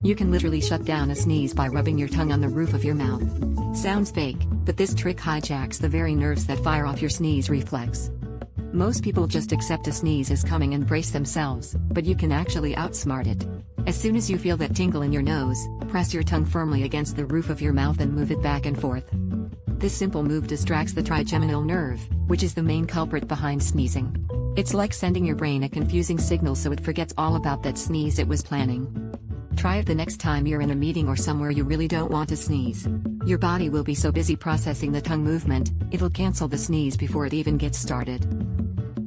You can literally shut down a sneeze by rubbing your tongue on the roof of your mouth. Sounds fake, but this trick hijacks the very nerves that fire off your sneeze reflex. Most people just accept a sneeze is coming and brace themselves, but you can actually outsmart it. As soon as you feel that tingle in your nose, press your tongue firmly against the roof of your mouth and move it back and forth. This simple move distracts the trigeminal nerve, which is the main culprit behind sneezing. It's like sending your brain a confusing signal so it forgets all about that sneeze it was planning. Try it the next time you're in a meeting or somewhere you really don't want to sneeze. Your body will be so busy processing the tongue movement, it'll cancel the sneeze before it even gets started.